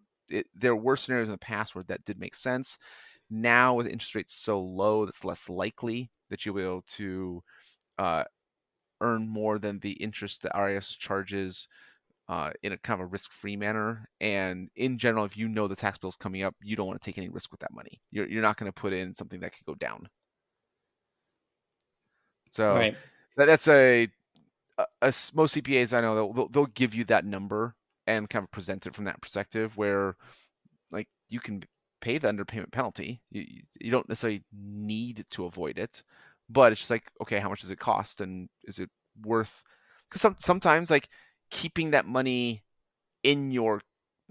there were scenarios in the past where that did make sense. Now with interest rates so low, that's less likely that you'll be able to earn more than the interest the IRS charges in a kind of a risk-free manner. And in general, if you know the tax bill is coming up, you don't want to take any risk with that money. You're not going to put in something that could go down. So right. that's most CPAs I know, they'll give you that number and kind of present it from that perspective where like you can pay the underpayment penalty. You don't necessarily need to avoid it, but it's just like, okay, how much does it cost, and is it worth? Because sometimes like keeping that money in your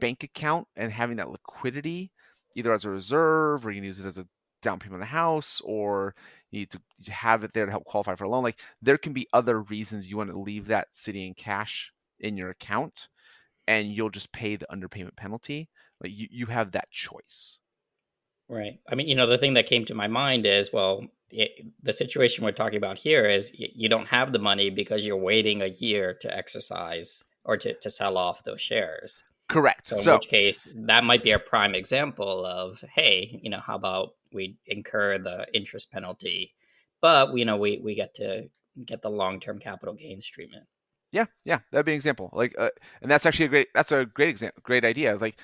bank account and having that liquidity, either as a reserve or you can use it as a down payment on the house, or you need to have it there to help qualify for a loan. Like there can be other reasons you want to leave that sitting in cash in your account, and you'll just pay the underpayment penalty. Like you have that choice. Right. I mean, the thing that came to my mind is, well, the situation we're talking about here is you don't have the money because you're waiting a year to exercise or to sell off those shares. Correct. So in which case, that might be a prime example of, hey, how about we incur the interest penalty, but we get to get the long-term capital gains treatment. Yeah, that'd be an example. Like, and that's actually a great example, great idea. Like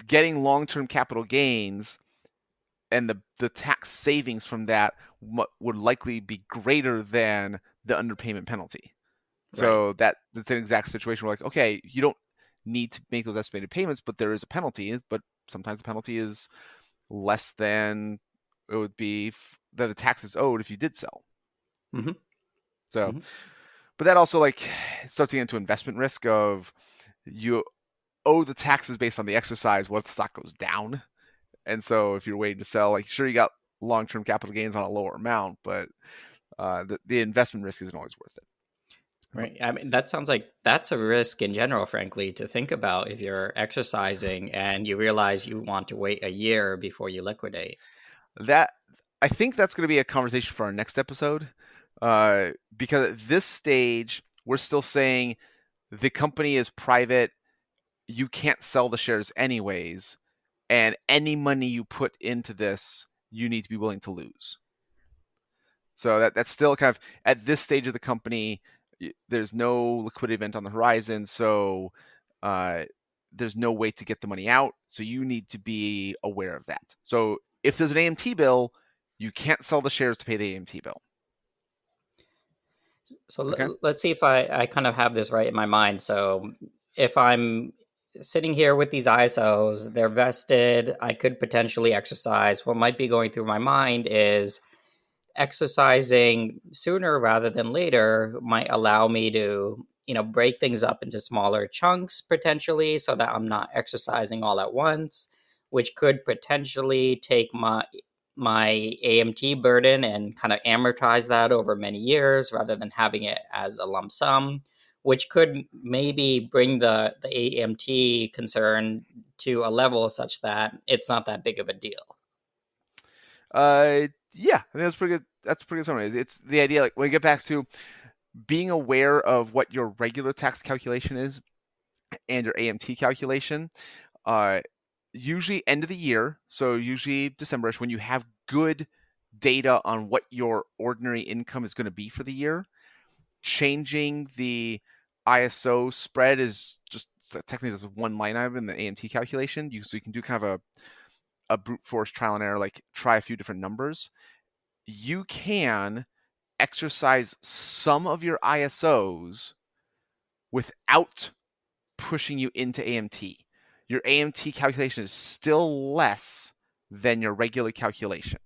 getting long-term capital gains and the tax savings from that would likely be greater than the underpayment penalty. So right. That's an exact situation where, like, okay, you don't need to make those estimated payments, but there is a penalty. But sometimes the penalty is less than it would be that the tax is owed if you did sell. Mm-hmm. So, but that also like starts to get into investment risk of you owe the taxes based on the exercise. What if the stock goes down? And so if you're waiting to sell, like sure you got long-term capital gains on a lower amount, but the investment risk isn't always worth it. Right. I mean, that sounds like that's a risk in general, frankly, to think about if you're exercising and you realize you want to wait a year before you liquidate. That I think that's going to be a conversation for our next episode, because at this stage we're still saying the company is private. You can't sell the shares anyways, and any money you put into this, you need to be willing to lose. So that's still kind of at this stage of the company. There's no liquidity event on the horizon, so there's no way to get the money out. So you need to be aware of that. So if there's an AMT bill, you can't sell the shares to pay the AMT bill. So okay. Let's see if I kind of have this right in my mind. So if I'm sitting here with these ISOs, they're vested, I could potentially exercise. What might be going through my mind is exercising sooner rather than later might allow me to, break things up into smaller chunks potentially so that I'm not exercising all at once, which could potentially take my AMT burden and kind of amortize that over many years rather than having it as a lump sum, which could maybe bring the AMT concern to a level such that it's not that big of a deal. Yeah, I think that's pretty good. That's a pretty good summary. It's the idea, like when you get back to being aware of what your regular tax calculation is and your AMT calculation. Usually end of the year, so usually December-ish, when you have good data on what your ordinary income is going to be for the year, changing the ISO spread is just technically there's one line item in the AMT calculation. So you can do kind of a brute force trial and error, like try a few different numbers. You can exercise some of your ISOs without pushing you into AMT. Your AMT calculation is still less than your regular calculation.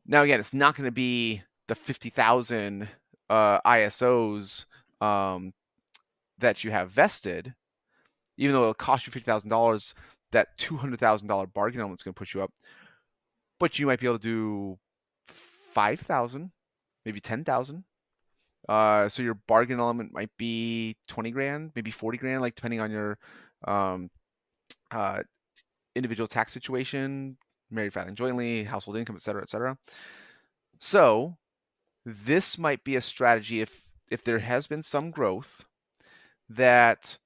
Now, again, it's not going to be the 50,000 ISOs that you have vested, even though it'll cost you $50,000. That $200,000 bargain element is going to push you up, but you might be able to do 5,000, maybe 10,000. So your bargain element might be 20 grand, maybe 40 grand, like depending on your individual tax situation, married, filing jointly, household income, et cetera, et cetera. So this might be a strategy if there has been some growth that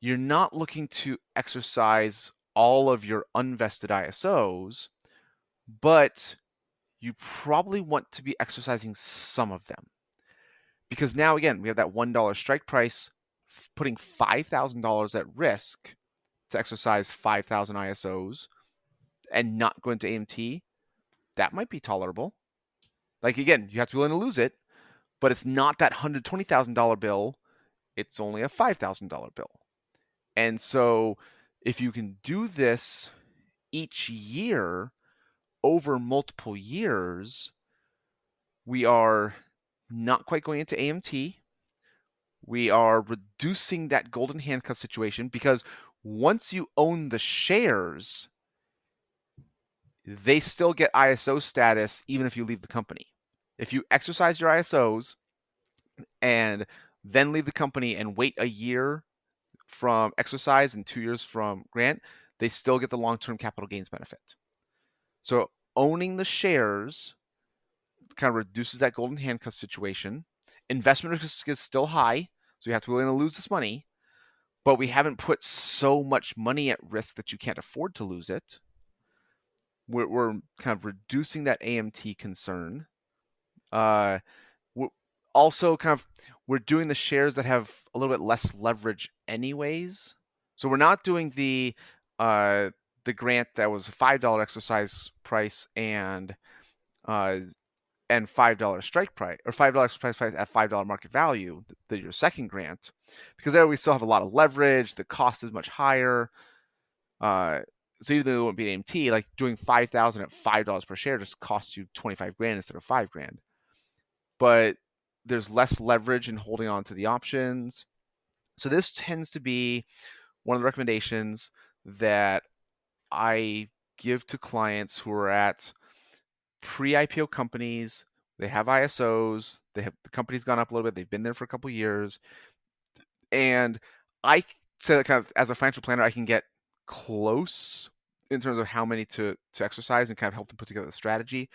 you're not looking to exercise all of your unvested ISOs, but you probably want to be exercising some of them. Because now, again, we have that $1 strike price, putting $5,000 at risk to exercise 5,000 ISOs and not go into AMT. That might be tolerable. Like, again, you have to be willing to lose it, but it's not that $120,000 bill. It's only a $5,000 bill. And so if you can do this each year over multiple years, we are not quite going into AMT. we are reducing that golden handcuff situation, because once you own the shares, they still get ISO status even if you leave the company. If you exercise your ISOs and then leave the company and wait a year from exercise and 2 years from grant, they still get the long-term capital gains benefit. So owning the shares kind of reduces that golden handcuff situation. Investment risk is still high, so you have to be willing to lose this money, but we haven't put so much money at risk that you can't afford to lose it. We're kind of reducing that AMT concern. We're also we're doing the shares that have a little bit less leverage anyways. So we're not doing the grant that was a $5 exercise price and $5 strike price, or $5 exercise price at $5 market value, your second grant, because there we still have a lot of leverage. The cost is much higher. So even though it won't be an AMT, like doing 5,000 at $5 per share just costs you 25 grand instead of 5 grand. But there's less leverage in holding on to the options. So this tends to be one of the recommendations that I give to clients who are at pre-IPO companies. They have ISOs. The company's gone up a little bit. They've been there for a couple of years. And I say that kind of as a financial planner, I can get close in terms of how many to exercise and kind of help them put together the strategy.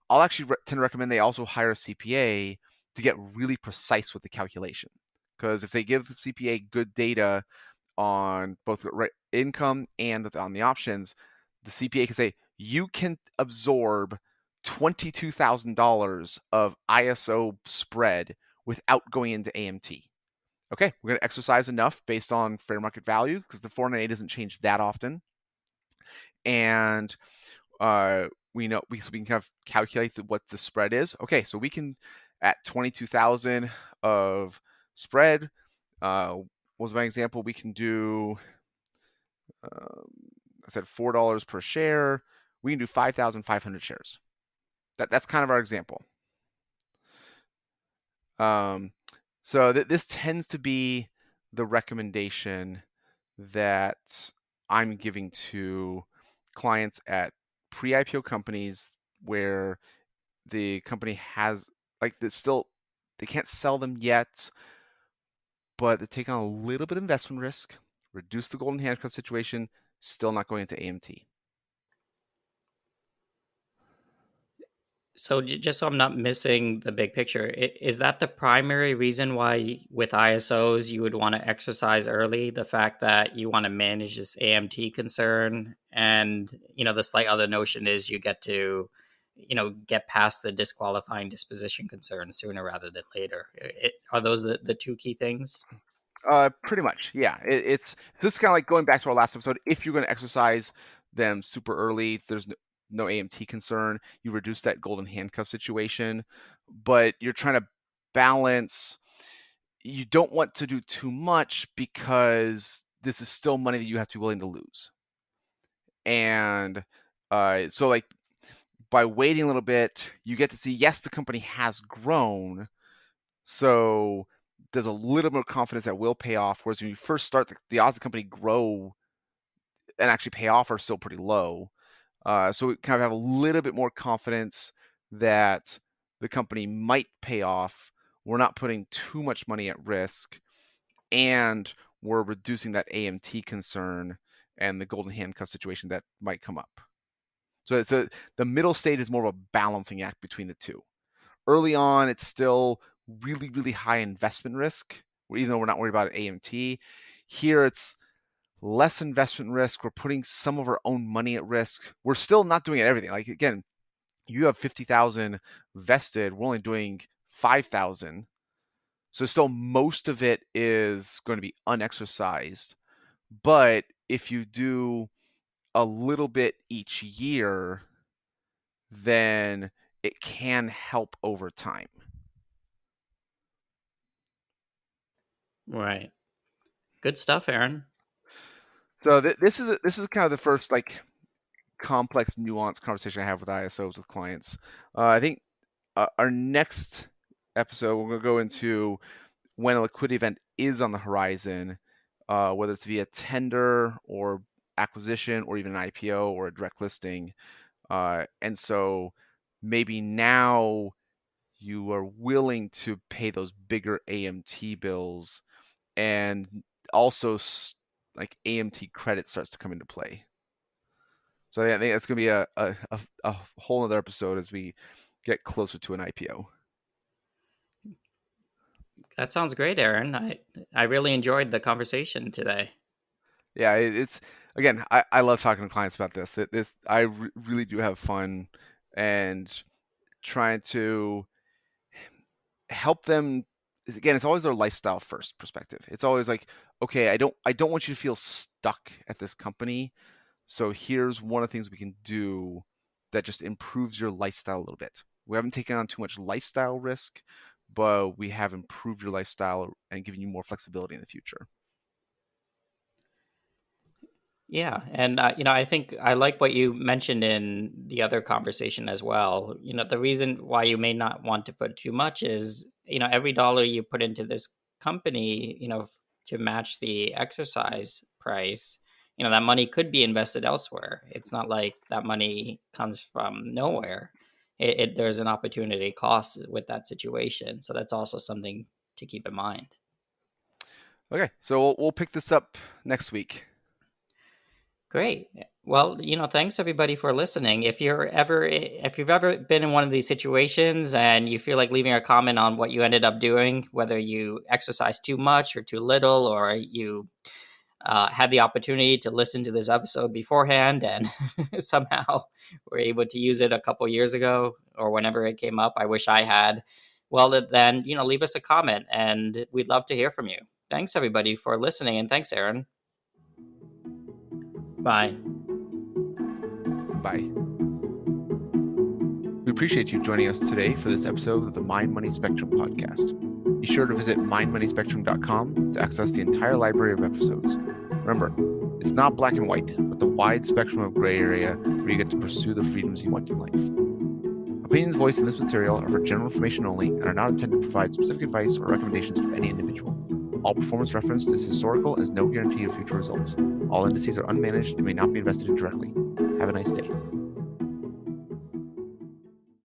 I'll actually tend to recommend they also hire a CPA to get really precise with the calculation. Because if they give the CPA good data on both income and on the options, the CPA can say, you can absorb $22,000 of ISO spread without going into AMT. Okay, we're going to exercise enough based on fair market value, because the 498 doesn't change that often. And we know we can kind of calculate what the spread is. Okay, so we can, at 22,000 of spread, was my example, we can do, I said $4 per share. We can do 5,500 shares. That's kind of our example. So this tends to be the recommendation that I'm giving to clients at pre-IPO companies where the company has, like, they can't sell them yet, but they take on a little bit of investment risk, reduce the golden handcuff situation, still not going into AMT. So just so I'm not missing the big picture, is that the primary reason why with ISOs you would want to exercise early? The fact that you want to manage this AMT concern, and the slight other notion is you get to get past the disqualifying disposition concern sooner rather than later. Are those the two key things? Pretty much, yeah. It's this kind of like going back to our last episode. If you're going to exercise them super early, there's no AMT concern. You reduce that golden handcuff situation, but you're trying to balance. You don't want to do too much because this is still money that you have to be willing to lose. And so, like, by waiting a little bit, you get to see, yes, the company has grown. So there's a little more confidence that will pay off. Whereas when you first start, the odds the company grow and actually pay off are still pretty low. So we kind of have a little bit more confidence that the company might pay off. We're not putting too much money at risk, and we're reducing that AMT concern and the golden handcuff situation that might come up. So the middle state is more of a balancing act between the two. Early on, it's still really, really high investment risk, even though we're not worried about AMT. Here, it's less investment risk. We're putting some of our own money at risk. We're still not doing everything. Like, again, you have 50,000 vested. We're only doing 5,000. So still most of it is going to be unexercised. But if you do a little bit each year, then it can help over time. Right. Good stuff, Aaron. So this is kind of the first, like, complex, nuanced conversation I have with ISOs with clients. I think our next episode we're going to go into when a liquidity event is on the horizon, whether it's via tender or acquisition or even an IPO or a direct listing. And so maybe now you are willing to pay those bigger AMT bills, and also like AMT credit starts to come into play. So I think that's going to be a whole other episode as we get closer to an IPO. That sounds great, Aaron. I really enjoyed the conversation today. Yeah, it's again, I love talking to clients about this. I really do have fun and trying to help them. Again, it's always their lifestyle first perspective. It's always like, okay, I don't want you to feel stuck at this company. So here's one of the things we can do that just improves your lifestyle a little bit. We haven't taken on too much lifestyle risk, but we have improved your lifestyle and given you more flexibility in the future. Yeah, and I think I like what you mentioned in the other conversation as well. The reason why you may not want to put too much is, every dollar you put into this company, to match the exercise price, that money could be invested elsewhere. It's not like that money comes from nowhere. There's an opportunity cost with that situation, so that's also something to keep in mind. Okay, so we'll pick this up next week. Great. Well, thanks everybody for listening. If you've ever been in one of these situations and you feel like leaving a comment on what you ended up doing, whether you exercise too much or too little, or you had the opportunity to listen to this episode beforehand and somehow were able to use it a couple years ago or whenever it came up, I wish I had. Well, then, leave us a comment and we'd love to hear from you. Thanks everybody for listening, and thanks, Aaron. Bye. Bye. We appreciate you joining us today for this episode of the Mind Money Spectrum podcast. Be sure to visit mindmoneyspectrum.com to access the entire library of episodes. Remember, it's not black and white, but the wide spectrum of gray area where you get to pursue the freedoms you want in life. Opinions voiced in this material are for general information only and are not intended to provide specific advice or recommendations for any individual. All performance referenced is historical and is no guarantee of future results. All indices are unmanaged and may not be invested in directly. Have a nice day.